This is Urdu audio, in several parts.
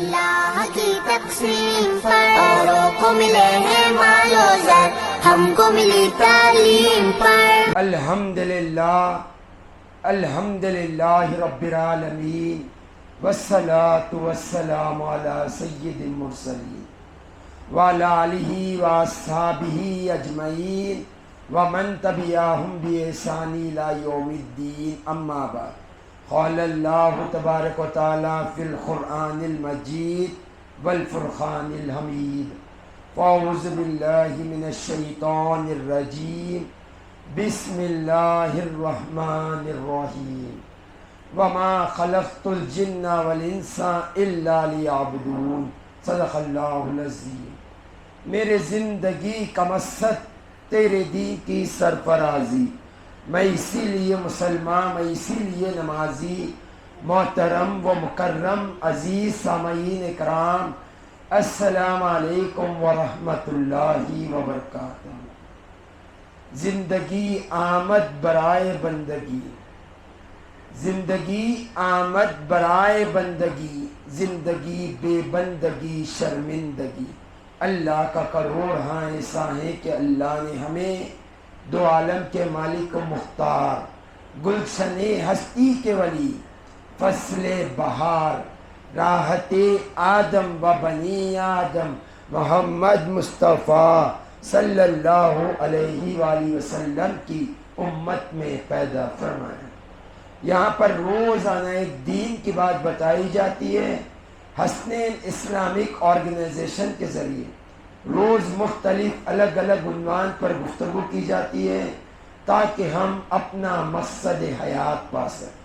اللہ کی تقسیم پر اوروں کو ملے ہیں مال و زر، ہم کو ملی تعلیم پر۔ الحمدللہ رب العالمین والصلاة والسلام علی سید المرسلین وعلی آلہ واصحابہ اجمعین ومن تبعہم بإحسان الی یوم الدین، اما بعد۔ قال اللہ تبارک و تعالی فی القرآن المجید والفرقان الحمید، فاعوذ باللہ من الشیطان الرجیم، بسم اللہ الرحمن الرحیم، وما خلقت الجن والانس الا لیعبدون، صدق اللہ العظیم۔ میرے زندگی کا مقصد تیرے دین کی سرفرازی، میں اسی لیے مسلمان، میں اسی لیے نمازی۔ محترم و مکرم عزیز سامعین اکرام، السلام علیکم ورحمۃ اللہ وبرکاتہ۔ زندگی آمد برائے بندگی، زندگی آمد برائے بندگی، زندگی بے بندگی شرمندگی۔ اللہ کا کروڑ ہاں ایسا ہے کہ اللہ نے ہمیں دو عالم کے مالک و مختار، گلشن ہستی کے ولی، فصل بہار، راحت آدم و بنی آدم، محمد مصطفیٰ صلی اللہ علیہ وآلہ وسلم کی امت میں پیدا فرمایا۔ یہاں پر روزانہ ایک دین کی بات بتائی جاتی ہے، حسنین اسلامک آرگنائزیشن کے ذریعے روز مختلف الگ الگ عنوان پر گفتگو کی جاتی ہے تاکہ ہم اپنا مقصد حیات پا سکیں۔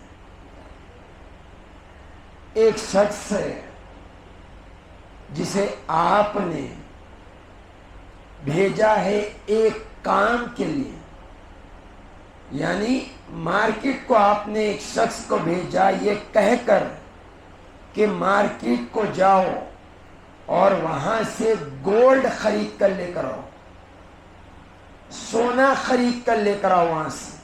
ایک شخص ہے جسے آپ نے بھیجا ہے ایک کام کے لیے، یعنی مارکیٹ کو آپ نے ایک شخص کو بھیجا یہ کہہ کر کہ مارکیٹ کو جاؤ اور وہاں سے گولڈ خرید کر لے کر آؤ، سونا خرید کر لے کر آؤ وہاں سے۔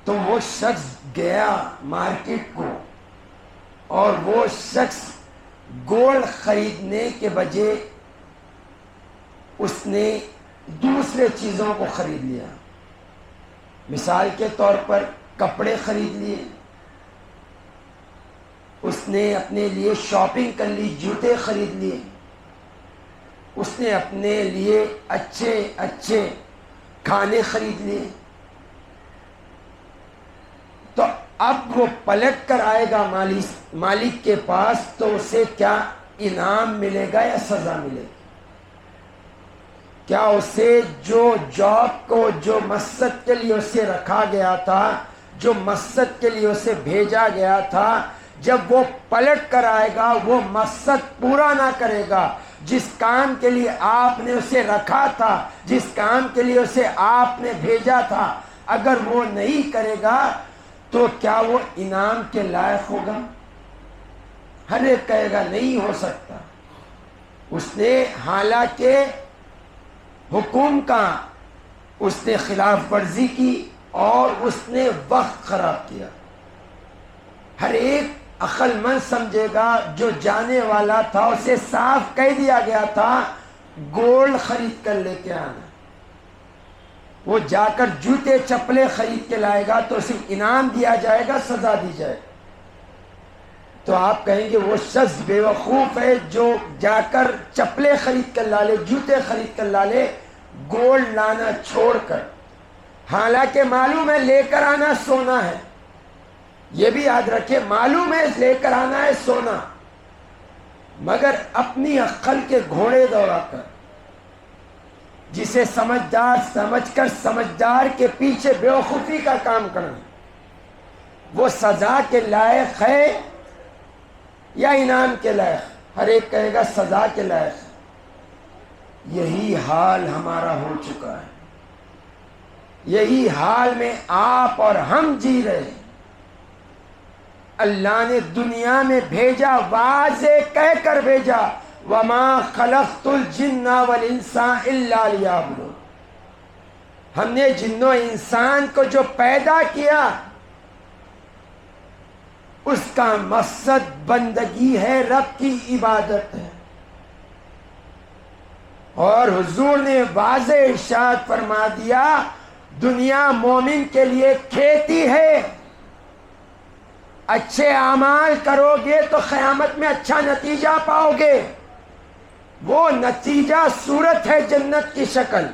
تو وہ شخص گیا مارکیٹ کو اور وہ شخص گولڈ خریدنے کے بجائے اس نے دوسرے چیزوں کو خرید لیا۔ مثال کے طور پر کپڑے خرید لیے، اس نے اپنے لیے شاپنگ کر لی، جوتے خرید لیے، اس نے اپنے لیے اچھے اچھے کھانے خرید لیے۔ تو اب وہ پلٹ کر آئے گا مالک کے پاس تو اسے کیا انعام ملے گا یا سزا ملے گی؟ کیا اسے جو جاب کو، جو مقصد کے لیے اسے رکھا گیا تھا، جو مقصد کے لیے اسے بھیجا گیا تھا، جب وہ پلٹ کر آئے گا وہ مقصد پورا نہ کرے گا؟ جس کام کے لیے آپ نے اسے رکھا تھا، جس کام کے لیے اسے آپ نے بھیجا تھا، اگر وہ نہیں کرے گا تو کیا وہ انعام کے لائق ہوگا؟ ہر ایک کہے گا نہیں ہو سکتا۔ اس نے حالانکہ حکم کا اس نے خلاف ورزی کی اور اس نے وقت خراب کیا۔ ہر ایک عقل مند سمجھے گا، جو جانے والا تھا اسے صاف کہہ دیا گیا تھا گولڈ خرید کر لے کے آنا، وہ جا کر جوتے چپلے خرید کے لائے گا تو اسے انعام دیا جائے گا، سزا دی جائے گا۔ تو آپ کہیں گے وہ شخص بے وقوف ہے جو جا کر چپلے خرید کر لا لے، جوتے خرید کر لا لے، گولڈ لانا چھوڑ کر۔ حالانکہ معلوم ہے لے کر آنا سونا ہے، یہ بھی یاد رکھے، معلوم ہے لے کر آنا ہے سونا، مگر اپنی عقل کے گھوڑے دوڑا کر، جسے سمجھدار سمجھ کر سمجھدار کے پیچھے بیوقوفی کا کام کرنا، وہ سزا کے لائق ہے یا انعام کے لائق؟ ہر ایک کہے گا سزا کے لائق ہے۔ یہی حال ہمارا ہو چکا ہے، یہی حال میں آپ اور ہم جی رہے ہیں۔ اللہ نے دنیا میں بھیجا، واضح کہہ کر بھیجا، وما خلقت الجن والانس الا لیعبدون۔ ہم نے جن و انسان کو جو پیدا کیا اس کا مقصد بندگی ہے، رب کی عبادت ہے۔ اور حضور نے واضح ارشاد فرما دیا دنیا مومن کے لیے کھیتی ہے، اچھے اعمال کرو گے تو قیامت میں اچھا نتیجہ پاؤ گے، وہ نتیجہ صورت ہے جنت کی شکل۔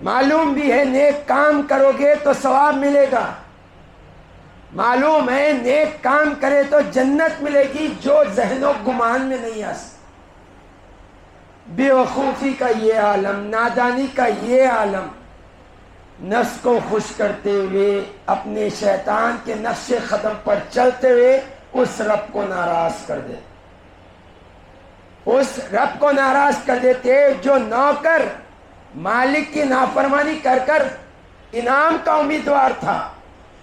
معلوم بھی ہے نیک کام کرو گے تو ثواب ملے گا، معلوم ہے نیک کام کرے تو جنت ملے گی، جو ذہن و گمان میں نہیں آ سکتا۔ بے وقوفی کا یہ عالم، نادانی کا یہ عالم، نفس کو خوش کرتے ہوئے اپنے شیطان کے نقش قدم پر چلتے ہوئے اس رب کو ناراض کر دے، اس رب کو ناراض کر دیتے جو نوکر مالک کی نافرمانی کر کر انعام کا امیدوار تھا،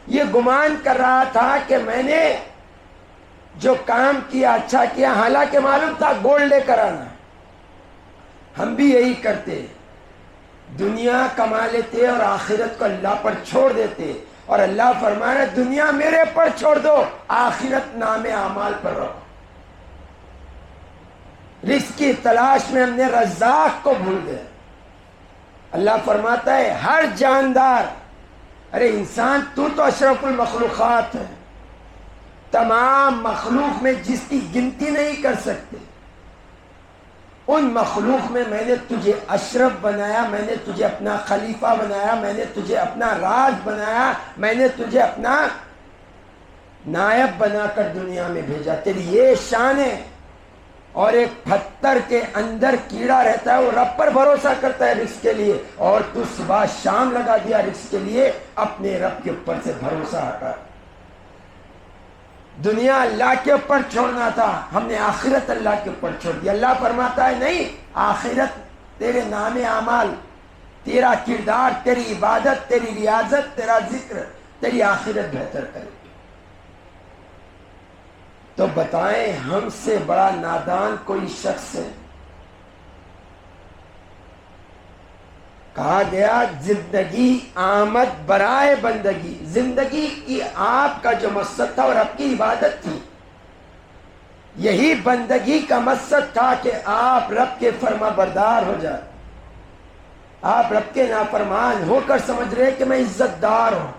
یہ گمان کر رہا تھا کہ میں نے جو کام کیا اچھا کیا، حالانکہ معلوم تھا گولڈ لے کر آنا۔ ہم بھی یہی کرتے، دنیا کما لیتے اور آخرت کو اللہ پر چھوڑ دیتے، اور اللہ فرما رہا ہے دنیا میرے پر چھوڑ دو، آخرت نام اعمال پر رکھو۔ رزق کی تلاش میں ہم نے رزاق کو بھول گئے۔ اللہ فرماتا ہے ہر جاندار، ارے انسان تو اشرف المخلوقات ہے، تمام مخلوق میں جس کی گنتی نہیں کر سکتے، ان مخلوق میں نے تجھے اشرف بنایا، میں نے تجھے اپنا خلیفہ بنایا، میں نے تجھے اپنا راج بنایا، میں نے تجھے اپنا نائب بنا کر دنیا میں بھیجا، تیری یہ شان ہے۔ اور ایک پتھر کے اندر کیڑا رہتا ہے، وہ رب پر بھروسہ کرتا ہے رزق کے لیے، اور تو صبح شام لگا دیا رزق کے لیے، اپنے رب کے اوپر سے بھروسہ ہٹا۔ دنیا اللہ کے اوپر چھوڑنا تھا، ہم نے آخرت اللہ کے اوپر چھوڑ دیا۔ اللہ فرماتا ہے نہیں، آخرت تیرے نام اعمال، تیرا کردار، تیری عبادت، تیری ریاضت، تیرا ذکر، تیری آخرت بہتر کرے گی۔ تو بتائیں ہم سے بڑا نادان کوئی شخص ہے؟ کہا گیا زندگی آمد برائے بندگی، زندگی کی آپ کا جو مقصد تھا اور آپ کی عبادت تھی، یہی بندگی کا مقصد تھا کہ آپ رب کے فرما بردار ہو جائے۔ آپ رب کے نافرمان ہو کر سمجھ رہے کہ میں عزت دار ہوں،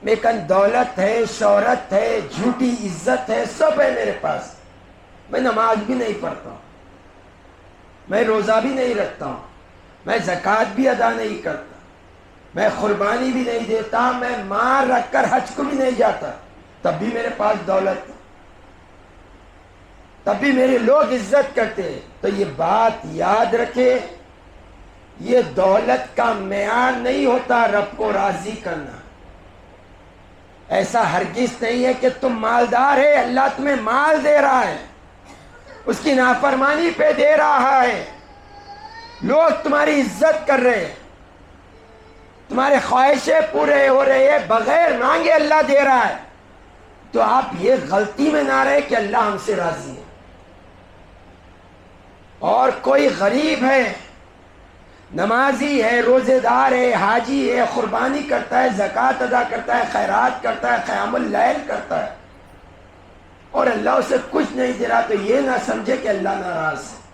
میرے کن دولت ہے، شہرت ہے، جھوٹی عزت ہے، سب ہے میرے پاس، میں نماز بھی نہیں پڑھتا ہوں، میں روزہ بھی نہیں رکھتا ہوں، میں زکوٰۃ بھی ادا نہیں کرتا، میں قربانی بھی نہیں دیتا، میں مال رکھ کر حج کو بھی نہیں جاتا، تب بھی میرے پاس دولت، تب بھی میرے لوگ عزت کرتے۔ تو یہ بات یاد رکھے، یہ دولت کا معیار نہیں ہوتا رب کو راضی کرنا۔ ایسا ہرگز نہیں ہے کہ تم مالدار ہے، اللہ تمہیں مال دے رہا ہے، اس کی نافرمانی پہ دے رہا ہے، لوگ تمہاری عزت کر رہے ہیں، تمہارے خواہشیں پورے ہو رہے ہیں، بغیر مانگے اللہ دے رہا ہے، تو آپ یہ غلطی میں نہ رہے کہ اللہ ہم سے راضی ہے۔ اور کوئی غریب ہے، نمازی ہے، روزے دار ہے، حاجی ہے، قربانی کرتا ہے، زکوٰۃ ادا کرتا ہے، خیرات کرتا ہے، قیام اللیل کرتا ہے، اور اللہ اسے کچھ نہیں دے رہا، تو یہ نہ سمجھے کہ اللہ ناراض ہے۔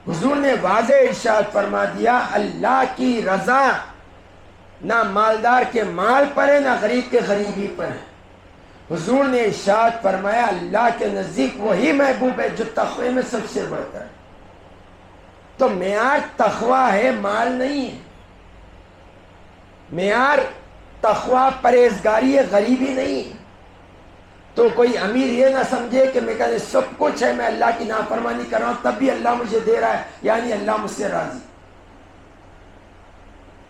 حضور نے واضح ارشاد فرما دیا اللہ کی رضا نہ مالدار کے مال پر ہے، نہ غریب کے غریبی پر ہے۔ حضور نے ارشاد فرمایا اللہ کے نزدیک وہی محبوب ہے جو تقوی میں سب سے بڑھتا ہے۔ تو معیار تقوی ہے، مال نہیں ہے۔ معیار تقوی پرہیزگاری ہے، غریبی نہیں ہے۔ تو کوئی امیر یہ نہ سمجھے کہ میں کہتے سب کچھ ہے، میں اللہ کی نافرمانی کر رہا ہوں تب بھی اللہ مجھے دے رہا ہے، یعنی اللہ مجھ سے راضی۔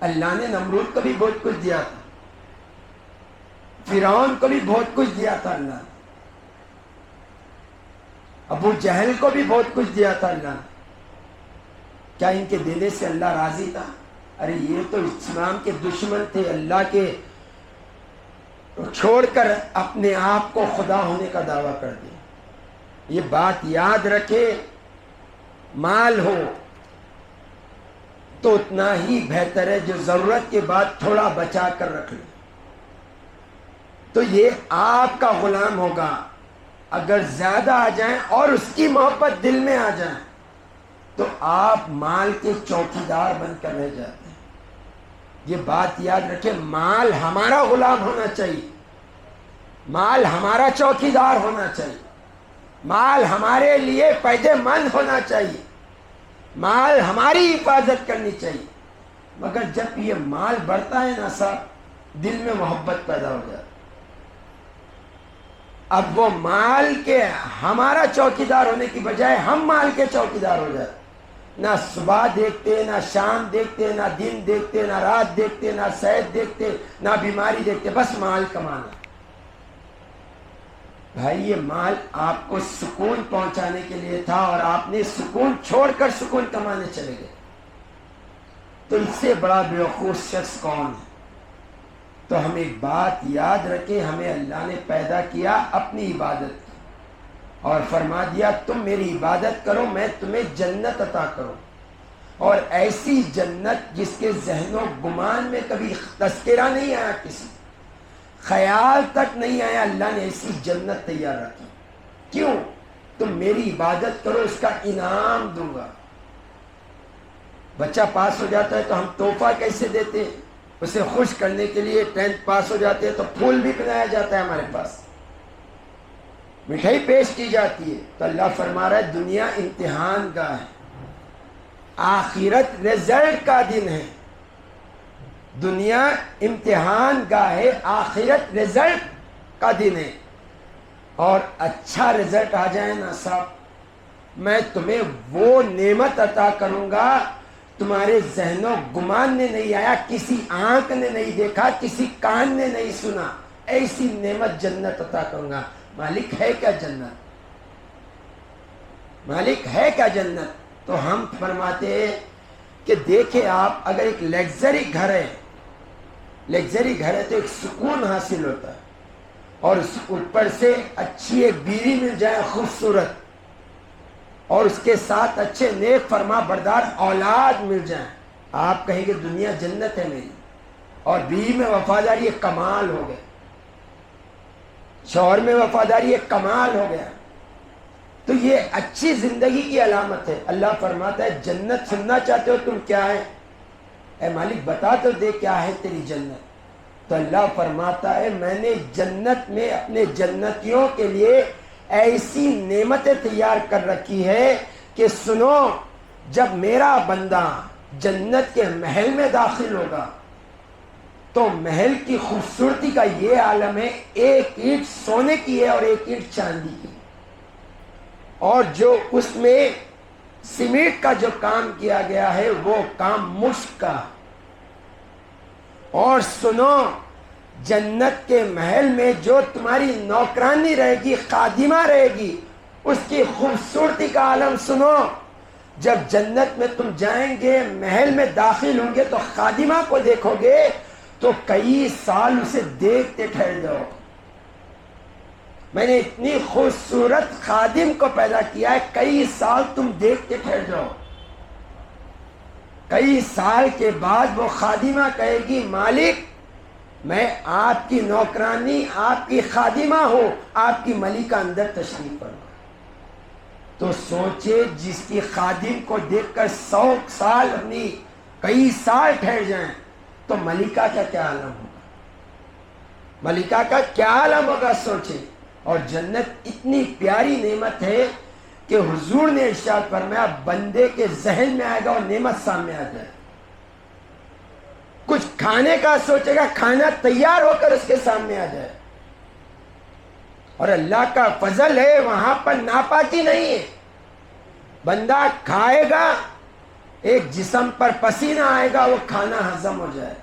اللہ نے نمرود کو بھی بہت کچھ دیا تھا، فرعون کو بھی بہت کچھ دیا تھا اللہ نے، ابو جہل کو بھی بہت کچھ دیا تھا اللہ نے، کیا ان کے دینے سے اللہ راضی تھا؟ ارے یہ تو اسلام کے دشمن تھے، اللہ کے چھوڑ کر اپنے آپ کو خدا ہونے کا دعویٰ کر دیا۔ یہ بات یاد رکھے، مال ہو تو اتنا ہی بہتر ہے جو ضرورت کے بعد تھوڑا بچا کر رکھ لے، تو یہ آپ کا غلام ہوگا. اگر زیادہ آ جائیں اور اس کی محبت دل میں آ جائیں تو آپ مال کے چوکیدار بن کر رہ جاتے ہیں. یہ بات یاد رکھیں، مال ہمارا غلام ہونا چاہیے، مال ہمارا چوکیدار ہونا چاہیے، مال ہمارے لیے فائدے مند ہونا چاہیے، مال ہماری حفاظت کرنی چاہیے. مگر جب یہ مال بڑھتا ہے نا صاحب، دل میں محبت پیدا ہو جاتی. اب وہ مال کے ہمارا چوکیدار ہونے کی بجائے ہم مال کے چوکیدار ہو جاتے. نہ صبح دیکھتے، نہ شام دیکھتے، نہ دن دیکھتے، نہ رات دیکھتے، نہ صحت دیکھتے، نہ بیماری دیکھتے، بس مال کمانا. بھائی یہ مال آپ کو سکون پہنچانے کے لیے تھا اور آپ نے سکون چھوڑ کر سکون کمانے چلے گئے. تو اس سے بڑا بیوقوف شخص کون ہے؟ تو ہم ایک بات یاد رکھیں، ہمیں اللہ نے پیدا کیا اپنی عبادت کی اور فرما دیا تم میری عبادت کرو، میں تمہیں جنت عطا کروں. اور ایسی جنت جس کے ذہن و گمان میں کبھی تذکرہ نہیں آیا، کسی خیال تک نہیں آیا، اللہ نے ایسی جنت تیار رکھی. کیوں؟ تم میری عبادت کرو، اس کا انعام دوں گا. بچہ پاس ہو جاتا ہے تو ہم تحفہ کیسے دیتے ہیں؟ اسے خوش کرنے کے لیے 10th پاس ہو جاتے ہیں تو پھول بھی پہنایا جاتا ہے، ہمارے پاس مٹھائی پیش کی جاتی ہے. تو اللہ فرما رہا ہے دنیا امتحان گاہ ہے، آخرت رزلٹ کا دن ہے. دنیا امتحان گاہ ہے، آخرت رزلٹ کا دن ہے. اور اچھا رزلٹ آ جائے نا صاحب، میں تمہیں وہ نعمت عطا کروں گا تمہارے ذہن و گمان نے نہیں آیا، کسی آنکھ نے نہیں دیکھا، کسی کان نے نہیں سنا. ایسی نعمت جنت عطا کروں گا. مالک ہے کیا جنت؟ مالک ہے کیا جنت؟ تو ہم فرماتے ہیں کہ دیکھیں آپ، اگر ایک لیگزری گھر ہے، لیگزری گھر ہے تو ایک سکون حاصل ہوتا ہے، اور اس اوپر سے اچھی ایک بیوی مل جائے خوبصورت، اور اس کے ساتھ اچھے نیک فرما بردار اولاد مل جائیں، آپ کہیں گے دنیا جنت ہے میری. اور بیوی میں وفاداری ایک کمال ہو گیا، شوہر میں وفاداری ایک کمال ہو گیا. تو یہ اچھی زندگی کی علامت ہے. اللہ فرماتا ہے جنت سننا چاہتے ہو تم کیا ہے؟ اے مالک بتا تو دے کیا ہے تیری جنت. تو اللہ فرماتا ہے میں نے جنت میں اپنے جنتیوں کے لیے ایسی نعمتیں تیار کر رکھی ہے کہ سنو، جب میرا بندہ جنت کے محل میں داخل ہوگا تو محل کی خوبصورتی کا یہ عالم ہے، ایک اینٹ سونے کی ہے اور ایک اینٹ چاندی کی، اور جو اس میں سیمنٹ کا جو کام کیا گیا ہے وہ کام مشک کا. اور سنو، جنت کے محل میں جو تمہاری نوکرانی رہے گی، خادمہ رہے گی، اس کی خوبصورتی کا عالم سنو. جب جنت میں تم جائیں گے، محل میں داخل ہوں گے تو خادمہ کو دیکھو گے تو کئی سال اسے دیکھتے ٹھہر جاؤ. میں نے اتنی خوبصورت خادم کو پیدا کیا ہے، کئی سال تم دیکھتے ٹھہر جاؤ. کئی سال کے بعد وہ خادمہ کہے گی مالک میں آپ کی نوکرانی، آپ کی خادمہ ہوں، آپ کی ملکہ اندر تشریف فرما. تو سوچے جس کی خادم کو دیکھ کر 100 سال اپنی کئی سال ٹھہر جائیں تو ملکہ کا کیا عالم ہوگا؟ ملکہ کا کیا عالم ہوگا سوچے. اور جنت اتنی پیاری نعمت ہے کہ حضور نے ارشاد فرمایا بندے کے ذہن میں آئے گا اور نعمت سامنے آ جائے، کچھ کھانے کا سوچے گا، کھانا تیار ہو کر اس کے سامنے آ جائے. اور اللہ کا فضل ہے وہاں پر ناپاکی نہیں ہے. بندہ کھائے گا، ایک جسم پر پسینہ آئے گا، وہ کھانا ہضم ہو جائے.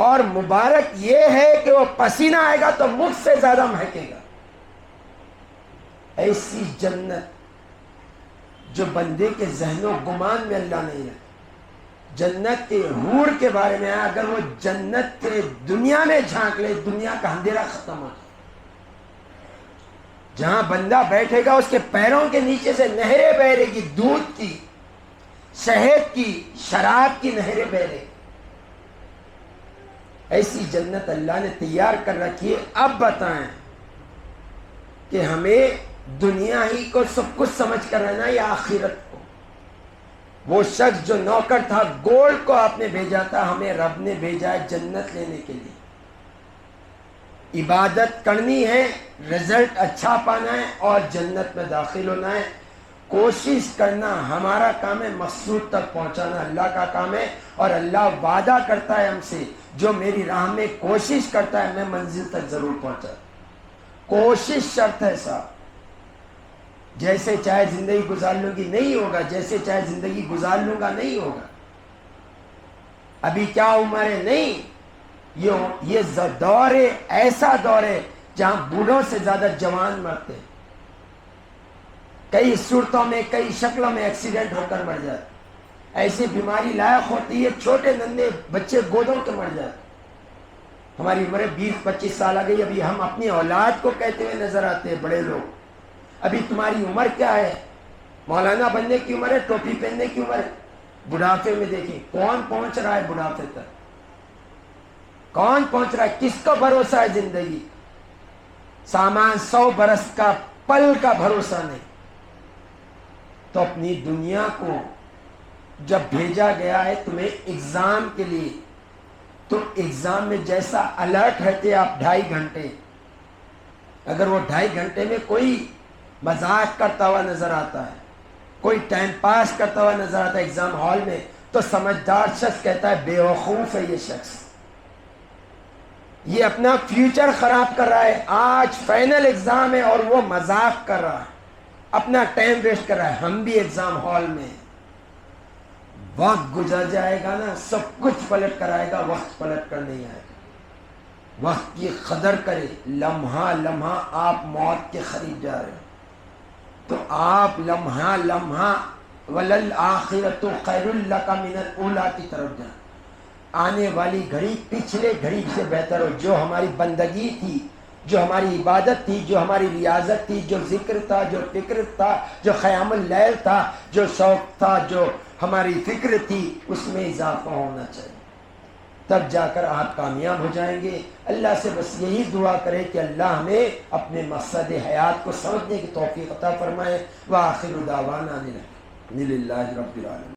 اور مبارک یہ ہے کہ وہ پسینہ آئے گا تو مجھ سے زیادہ مہکے گا. ایسی جنت جو بندے کے ذہن و گمان میں اللہ نہیں رکھے. جنت کے حور کے بارے میں اگر وہ جنت کے دنیا میں جھانک لے، دنیا کا اندھیرا ختم ہو جائے. جہاں بندہ بیٹھے گا اس کے پیروں کے نیچے سے نہریں بہ رہے گی، دودھ کی، شہد کی، شراب کی نہریں بہ رہے گی. ایسی جنت اللہ نے تیار کر رکھی ہے. اب بتائیں کہ ہمیں دنیا ہی کو سب کچھ سمجھ کر رہنا یا آخرت کو؟ وہ شخص جو نوکر تھا، گولڈ کو آپ نے بھیجا تھا، ہمیں رب نے بھیجا ہے جنت لینے کے لیے. عبادت کرنی ہے، رزلٹ اچھا پانا ہے اور جنت میں داخل ہونا ہے. کوشش کرنا ہمارا کام ہے، مقصود تک پہنچانا اللہ کا کام ہے. اور اللہ وعدہ کرتا ہے ہم سے، جو میری راہ میں کوشش کرتا ہے میں منزل تک ضرور پہنچا. کوشش شرط ہے صاحب. جیسے چاہے زندگی گزار لوں گی نہیں ہوگا، جیسے چاہے زندگی گزار لوں گا نہیں ہوگا. ابھی کیا عمر ہے؟ نہیں. یہ دور ہے، ایسا دور ہے جہاں بوڑھوں سے زیادہ جوان مرتے ہیں. کئی صورتوں میں، کئی شکلوں میں ایکسیڈنٹ ہو کر مر جاتے. ایسی بیماری لاحق ہوتی ہے، چھوٹے ننھے بچے گودوں کے مر جاتے. ہماری عمر 20-25 سال آ گئی، ابھی ہم اپنی اولاد کو کہتے ہوئے نظر آتے ہیں بڑے لوگ. ابھی تمہاری عمر کیا ہے؟ مولانا بننے کی عمر ہے، ٹوپی پہننے کی عمر ہے. بڑھاپے میں دیکھیں کون پہنچ رہا ہے بڑھاپے تک؟ کون پہنچ رہا ہے؟ کس کو بھروسہ ہے زندگی؟ سامان 100 برس کا، پل کا بھروسہ نہیں. تو اپنی دنیا کو جب بھیجا گیا ہے تمہیں ایگزام کے لیے، تو ایگزام میں جیسا الرٹ رہتے آپ 2.5 گھنٹے، اگر وہ 2.5 گھنٹے میں کوئی مذاق کرتا ہوا نظر آتا ہے، کوئی ٹائم پاس کرتا ہوا نظر آتا ہے ایگزام ہال میں، تو سمجھدار شخص کہتا ہے بے وقوف ہے یہ شخص، یہ اپنا فیوچر خراب کر رہا ہے. آج فائنل ایگزام ہے اور وہ مذاق کر رہا ہے، اپنا ٹائم ویسٹ کر رہا ہے. ہم بھی ایگزام ہال میں، وقت گزر جائے گا نا، سب کچھ پلٹ کر آئے گا، وقت پلٹ کر نہیں آئے گا. وقت کی قدر کرے. لمحہ لمحہ آپ موت کے قریب جا رہے ہیں، تو آپ لمحہ لمحہ وَلَلْآخِرَةُ خَيْرٌ لَكَ مِنَ الْأُولَىٰ کی طرف جائیں. آنے والی گھڑی پچھلے گھڑی سے بہتر ہو. جو ہماری بندگی تھی، جو ہماری عبادت تھی، جو ہماری ریاضت تھی، جو ذکر تھا، جو فکر تھا، جو قیام اللیل تھا، جو شوق تھا، جو ہماری فکر تھی، اس میں اضافہ ہونا چاہیے. تب جا کر آپ کامیاب ہو جائیں گے. اللہ سے بس یہی دعا کرے کہ اللہ ہمیں اپنے مقصد حیات کو سمجھنے کی توفیق عطا فرمائے. وآخر دعوانا الحمد للہ رب العالمین.